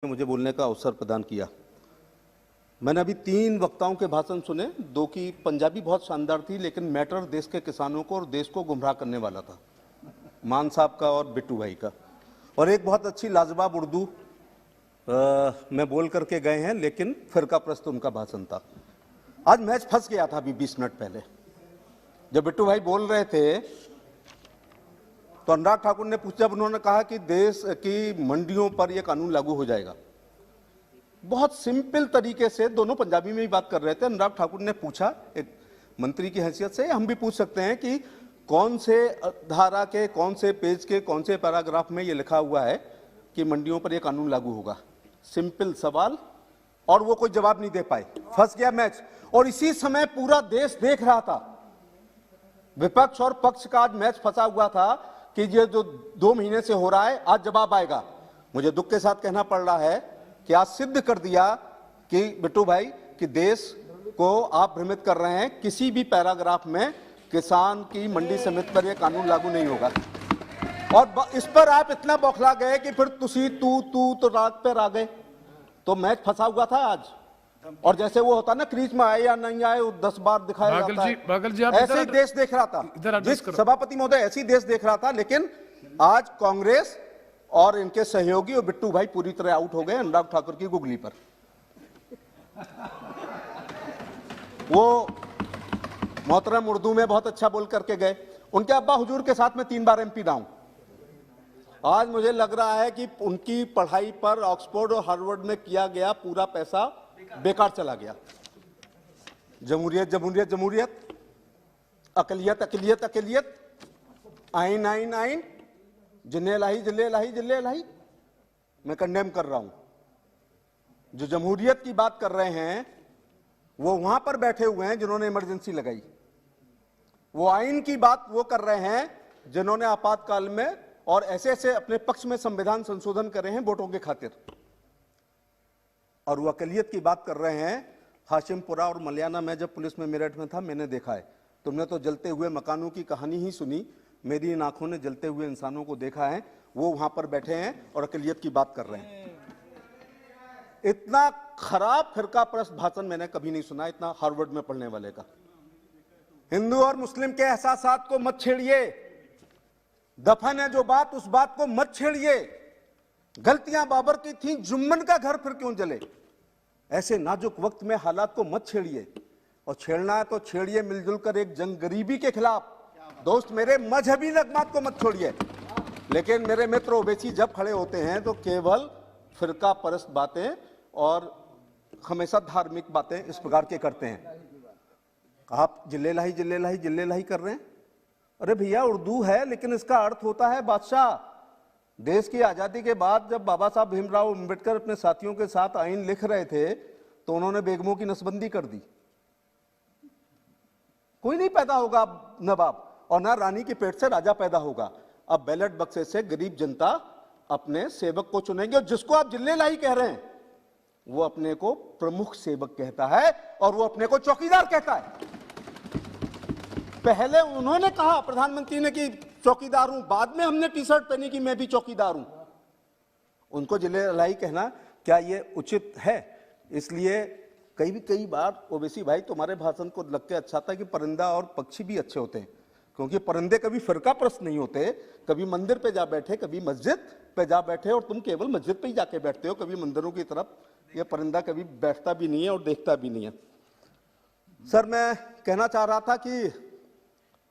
मुझे बोलने का अवसर प्रदान किया। मैंने अभी 3 वक्ताओं के भाषण सुने, 2 की पंजाबी बहुत शानदार थी, लेकिन मैटर देश के किसानों को और देश को गुमराह करने वाला था, मान साहब का और बिट्टू भाई का। और एक बहुत अच्छी लाजवाब उर्दू में बोल करके गए हैं, लेकिन फिरका प्रस्त उनका भाषण था। आज मैच फंस गया था अभी 20 मिनट पहले जब बिट्टू भाई बोल रहे थे, तो अनुराग ठाकुर ने पूछा, जब उन्होंने कहा कि देश की मंडियों पर यह कानून लागू हो जाएगा, बहुत सिंपल तरीके से दोनों पंजाबी में ही बात कर रहे थे। अनुराग ठाकुर ने पूछा, एक मंत्री की हैसियत से हम भी पूछ सकते हैं कि कौन से धारा के, कौन से पेज के, कौन से पैराग्राफ में यह लिखा हुआ है कि मंडियों पर यह कानून लागू होगा। सिंपल सवाल, और वो कोई जवाब नहीं दे पाए। फंस गया मैच। और इसी समय पूरा देश देख रहा था, विपक्ष और पक्ष का आज मैच फंसा हुआ था कि ये जो 2 महीने से हो रहा है, आज जवाब आएगा। मुझे दुख के साथ कहना पड़ रहा है कि आज सिद्ध कर दिया कि बिट्टू भाई कि देश को आप भ्रमित कर रहे हैं। किसी भी पैराग्राफ में किसान की मंडी समिति पर यह कानून लागू नहीं होगा। और इस पर आप इतना बौखला गए कि फिर तू तो रात पर आ गए। तो मैच फंसा हुआ था आज। और जैसे वो होता ना, क्रीज में आए या नहीं आए, वो 10 बार दिखाया जाता है। ऐसे ही देश देख रहा था, जिस सभापति महोदय ऐसे ही देश देख रहा था। लेकिन आज कांग्रेस और इनके सहयोगी और बिट्टू भाई पूरी तरह आउट हो गए अनुराग ठाकुर की गुगली पर। वो मोहतरम उर्दू में बहुत अच्छा बोल करके गए। उनके अब्बा हुजूर के साथ में 3 बार MP रहा हूं। आज मुझे लग रहा है कि उनकी पढ़ाई पर ऑक्सफोर्ड और हार्वर्ड में किया गया पूरा पैसा बेकार चला गया। जमहूरियत जमहूरियत जमहूरियत, अकलियत अकलियत अकलियत, आइन आइन आइन, जिले लाही जिले लाही जिले लाही। मैं कंडेम कर रहा हूं। जो जमहूरियत की बात कर रहे हैं वो वहां पर बैठे हुए हैं जिन्होंने इमरजेंसी लगाई। वो आइन की बात वो कर रहे हैं जिन्होंने आपातकाल में और ऐसे ऐसे अपने पक्ष में संविधान संशोधन करे हैं वोटों के खातिर। और वो अकलियत की बात कर रहे हैं हाशिमपुरा और मलियाना में जब पुलिस में मेरठ में था, मैंने देखा है। तुमने तो जलते हुए मकानों की कहानी ही सुनी, मेरी इन आंखों ने जलते हुए इंसानों को देखा है। वो वहां पर बैठे हैं और अकलियत की बात कर रहे हैं। इतना खराब फिरका प्रस्त भाषण मैंने कभी नहीं सुना, इतना हार्वर्ड में पढ़ने वाले का। हिंदू और मुस्लिम के एहसासात को मत छेड़िए, दफन है जो बात उस बात को मत छेड़िए। गलतियां बाबर की थी, जुम्मन का घर फिर क्यों जले। ऐसे नाजुक वक्त में हालात को मत छेड़िए, और छेड़ना है तो छेड़िए मिलजुल कर एक जंग गरीबी के खिलाफ। दोस्त मेरे, मजहबी लगमात को मत छोड़िए। लेकिन मेरे मित्र ओवैसी जब खड़े होते हैं तो केवल फिरका परस्त बातें और हमेशा धार्मिक बातें इस प्रकार के करते हैं। आप जिले लाही जिले लाही जिले लाही कर रहे हैं। अरे भैया, उर्दू है लेकिन इसका अर्थ होता है बादशाह। देश की आजादी के बाद जब बाबा साहब भीमराव अंबेडकर अपने साथियों के साथ आइन लिख रहे थे तो उन्होंने बेगमों की नसबंदी कर दी। कोई नहीं पैदा होगा नवाब, और ना रानी के पेट से राजा पैदा होगा। अब बैलेट बक्से से गरीब जनता अपने सेवक को चुनेंगे, और जिसको आप जिले लाई कह रहे हैं वो अपने को प्रमुख सेवक कहता है और वो अपने को चौकीदार कहता है। पहले उन्होंने कहा, प्रधानमंत्री ने, कि चौकीदार हूं, बाद में हमने टी-शर्ट पहनी कि मैं भी चौकीदार हूं। उनको जिले लाई कहना क्या ये उचित है? इसलिए कई बार ओवैसी भाई तुम्हारे भाषण को लग के अच्छा था कि परिंदा और पक्षी भी अच्छे होते हैं, क्योंकि परिंदे कभी फिरका प्रस्त नहीं होते। कभी मंदिर पे जा बैठे, कभी मस्जिद पे जा बैठे, और तुम केवल मस्जिद पे ही जाके बैठते हो, कभी मंदिरों की तरफ। यह परिंदा कभी बैठता भी नहीं है और देखता भी नहीं है। सर, मैं कहना चाह रहा था कि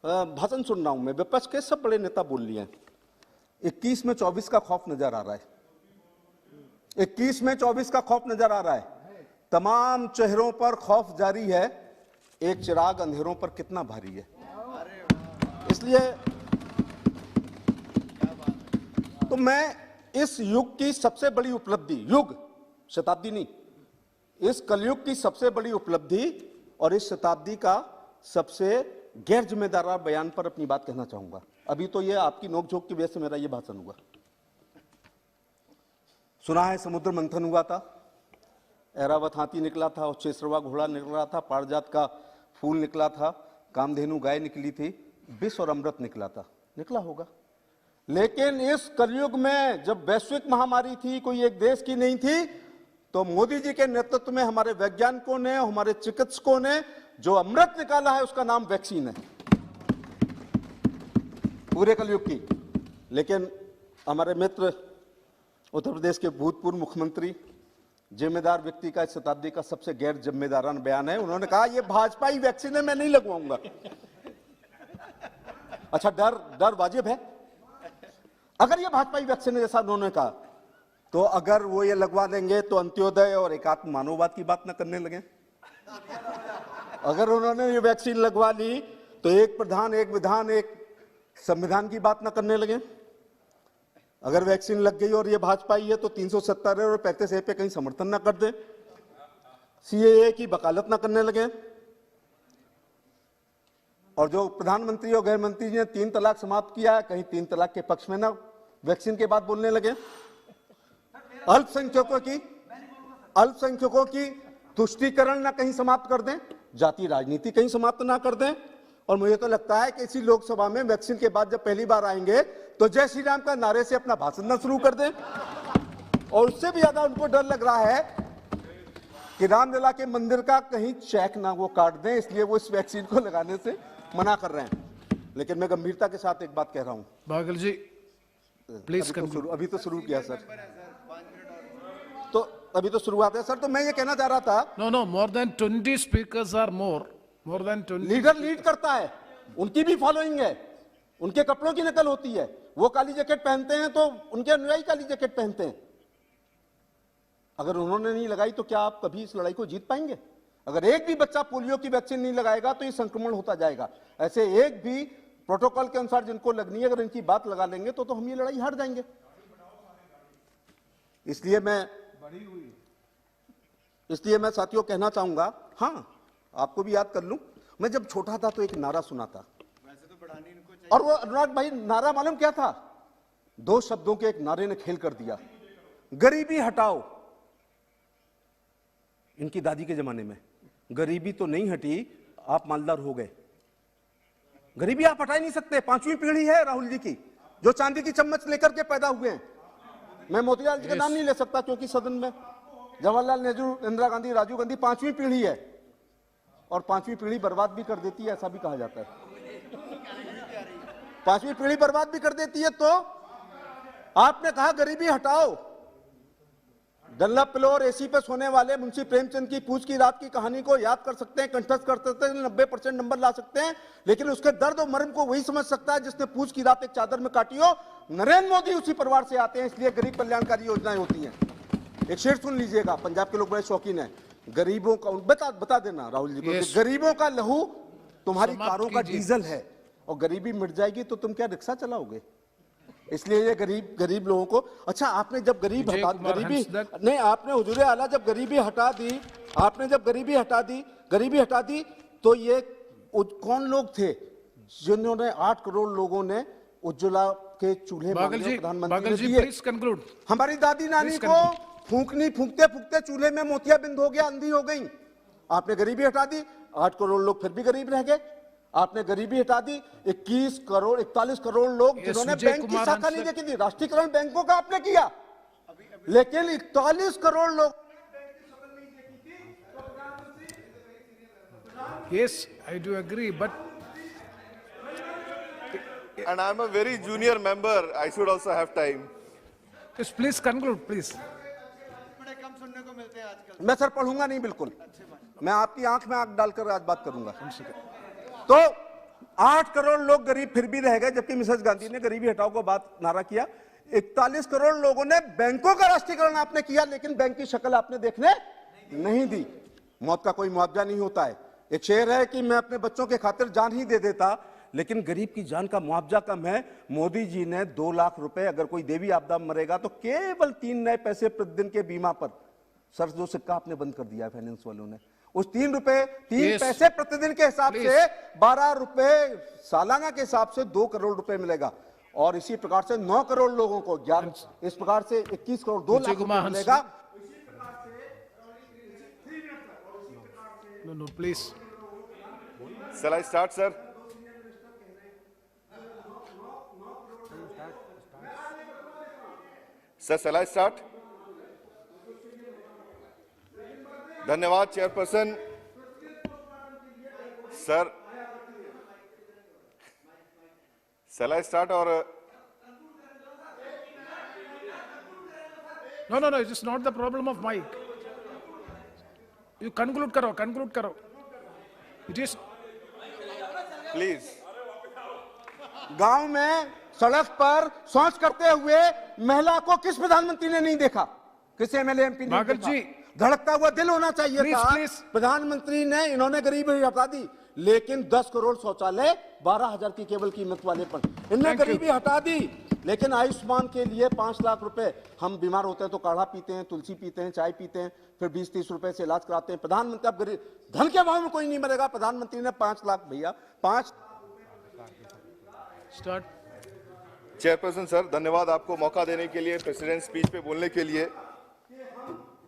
भाषण सुन रहा हूं मैं, विपक्ष के सब बड़े नेता बोल लिए हैं। 21 में 24 का खौफ नजर आ रहा है। 21 में 24 का खौफ नजर आ रहा है। तमाम चेहरों पर खौफ जारी है। एक चिराग अंधेरों पर कितना भारी है। इसलिए तो मैं इस युग की सबसे बड़ी उपलब्धि, युग शताब्दी नहीं, इस कलयुग की सबसे बड़ी उपलब्धि और इस शताब्दी का सबसे गैर जिम्मेदार बयान पर अपनी बात कहना चाहूंगा। अभी तो ये आपकी नोकझोंक की वजह से मेरा ये भाषण हुआ। सुना है समुद्र मंथन हुआ था, ऐरावत हाथी निकला था, और चेसरवा घोड़ा निकला था, पारिजात का फूल निकला था, कामधेनु गाय निकली थी, विष और अमृत निकला था। निकला होगा। लेकिन इस कलयुग में जब वैश्विक महामारी थी, कोई एक देश की नहीं थी, तो मोदी जी के नेतृत्व में हमारे वैज्ञानिकों ने, हमारे चिकित्सकों ने जो अमृत निकाला है उसका नाम वैक्सीन है, पूरे कलयुग की। लेकिन हमारे मित्र उत्तर प्रदेश के भूतपूर्व मुख्यमंत्री, जिम्मेदार व्यक्ति का इस शताब्दी का सबसे गैर जिम्मेदाराना बयान है, उन्होंने कहा ये भाजपाई वैक्सीन है, मैं नहीं लगवाऊंगा। अच्छा, डर वाजिब है। अगर ये भाजपाई वैक्सीन है जैसा उन्होंने कहा, तो अगर वो ये लगवा देंगे तो अंत्योदय और एकात्म मानववाद की बात न करने लगे। अगर उन्होंने ये वैक्सीन लगवा ली तो एक प्रधान, एक विधान, एक संविधान की बात न करने लगे। अगर वैक्सीन लग गई और ये भाजपाई है तो 370 और 35A पे कहीं समर्थन ना कर दे, CAA की वकालत ना करने लगे, और जो प्रधानमंत्री और गृह मंत्री जी ने 3 तलाक समाप्त किया है, कहीं 3 तलाक के पक्ष में ना वैक्सीन के बाद बोलने लगे। अल्पसंख्यकों की तुष्टीकरण ना कहीं समाप्त कर दें, जाति राजनीति कहीं समाप्त ना कर दें। और मुझे तो लगता है कि इसी लोकसभा में वैक्सीन के बाद जब पहली बार आएंगे तो जय श्री राम का नारे से अपना भाषण ना शुरू कर दें। और उससे भी ज्यादा उनको डर लग रहा है कि रामलला के मंदिर का कहीं चेक ना वो काट दें, इसलिए वो इस वैक्सीन को लगाने से मना कर रहे हैं। लेकिन मैं गंभीरता के साथ एक बात कह रहा हूं। बागल जी प्लीज, अभी तो शुरू किया सर, तो अभी तो शुरुआत है सर। तो मैं ये कहना चाह रहा था, no more than 20 speakers are more than 20। Leader lead करता है, उनकी भी फॉलोइंग है, उनके कपड़ों की नकल होती है। वो काली जैकेट पहनते हैं तो उनके अनुयायी काली जैकेट पहनते हैं। अगर उन्होंने नहीं लगाई तो क्या आप कभी इस लड़ाई को जीत पाएंगे? अगर एक भी बच्चा पोलियो की वैक्सीन नहीं लगाएगा तो ये संक्रमण होता जाएगा। ऐसे एक भी प्रोटोकॉल के अनुसार जिनको लगनी है, अगर इनकी बात लगा लेंगे तो हम ये लड़ाई हार जाएंगे। इसलिए मैं साथियों कहना चाहूंगा, हाँ आपको भी याद कर लूं, मैं जब छोटा था तो एक नारा सुना था, और वो अनुराग भाई नारा मालूम क्या था? 2 शब्दों के एक नारे ने खेल कर दिया, गरीबी हटाओ। इनकी दादी के जमाने में गरीबी तो नहीं हटी, आप मालदार हो गए। गरीबी आप हटा ही नहीं सकते। 5वीं पीढ़ी है राहुल जी की, जो चांदी की चम्मच लेकर के पैदा हुए हैं। मैं मोतीलाल जी का नाम नहीं ले सकता क्योंकि सदन में जवाहरलाल नेहरू, इंदिरा गांधी, राजीव गांधी 5वीं पीढ़ी है, और 5वीं पीढ़ी बर्बाद भी कर देती है, ऐसा भी कहा जाता है। 5वीं पीढ़ी बर्बाद भी कर देती है। तो आपने कहा गरीबी हटाओ। डल्ला पिलो और एसी पे सोने वाले मुंशी प्रेमचंद की पूछ की रात की कहानी को याद कर सकते हैं, कंठस्थ कर सकते हैं, 90% नंबर ला सकते हैं, लेकिन उसके दर्द और मर्म को वही समझ सकता है जिसने पूछ की रात एक चादर में काटी हो। नरेंद्र मोदी उसी परिवार से आते हैं, इसलिए गरीब कल्याणकारी योजनाएं होती हैं। एक शेर सुन लीजिएगा, पंजाब के लोग बड़े शौकीन हैं। गरीबों का बता देना राहुल जी को, गरीबों का लहू तुम्हारी कारों का डीजल है, और गरीबी मिट जाएगी तो तुम क्या रिक्शा चलाओगे? इसलिए ये गरीब लोगों को, अच्छा आपने जब गरीबी नहीं, आपने हुजूरे आला जब गरीबी हटा दी, तो ये कौन लोग थे जिन्होंने 8 करोड़ लोगों ने उज्ज्वला के चूल्हे प्रधानमंत्री ने दिए? हमारी दादी नानी को फूंकते फूंकते चूल्हे में मोतियाबिंद हो गया, अंधी हो गई। आपने गरीबी हटा दी, 8 करोड़ लोग फिर भी गरीब रह गए। आपने गरीबी हटा दी, 41 करोड़ लोग जिन्होंने बैंक की शाखा नहीं देखी थी, राष्ट्रीयकरण बैंकों का आपने किया, लेकिन 41 करोड़ लोग। Yes, I do agree, but and I'm a very junior member. I should also have time. Yes, please conclude, please. मैं सर पढ़ूंगा नहीं, बिल्कुल मैं आपकी आंख में आंख डालकर आज बात करूंगा। तो 8 करोड़ लोग गरीब फिर भी रह गए, जबकि मिसेस गांधी ने गरीबी हटाओ को बात नारा किया। 41 करोड़ लोगों ने बैंकों का राष्ट्रीयकरण आपने किया, लेकिन बैंक की शक्ल आपने देखने नहीं दी। मौत का कोई मुआवजा नहीं होता है। एक शेर है कि मैं अपने बच्चों के खातिर जान ही दे देता, लेकिन गरीब की जान का मुआवजा कम है। मोदी जी ने 2 लाख रुपए, अगर कोई देवी आपदा में मरेगा तो केवल 3 नए पैसे प्रतिदिन के बीमा पर, सर जो सिक्का आपने बंद कर दिया है फाइनेंस वालों ने, उस 3 पैसे प्रतिदिन के हिसाब से 12 रुपए सालाना के हिसाब से 2 करोड़ रुपए मिलेगा। और इसी प्रकार से 9 करोड़ लोगों को 11, इस प्रकार से 21 करोड़ 2 लाख रुपए मिलेगा। No, please. Shall I start, sir? Sir, shall I start? धन्यवाद chairperson. Sir, shall I start or? No, it is not the problem of mic. You conclude karo. It is, Please. गांव में सड़क पर शौच करते हुए महिला को किस प्रधानमंत्री ने नहीं देखा? किस एमएलए एमपी ने नागर देखा? जी। धड़कता हुआ दिल होना चाहिए Please, था। please. प्रधानमंत्री ने इन्होंने गरीबी हटा दी, लेकिन 10 करोड़ शौचालय 12,000 की केवल कीमत वाले पर इनने Thank you. गरीबी हटा दी। लेकिन आयुष्मान के लिए 5 लाख रुपए, हम बीमार होते हैं तो काढ़ा पीते हैं, तुलसी पीते हैं, चाय पीते हैं, फिर 20-30 रुपए से इलाज कराते हैं। प्रधानमंत्री, अब गरीब धन के अभाव में कोई नहीं मरेगा। प्रधानमंत्री ने 5 लाख, भैया 5। start. चेयरपर्सन सर, धन्यवाद आपको मौका देने के लिए, प्रेसिडेंट स्पीच पे बोलने के लिए।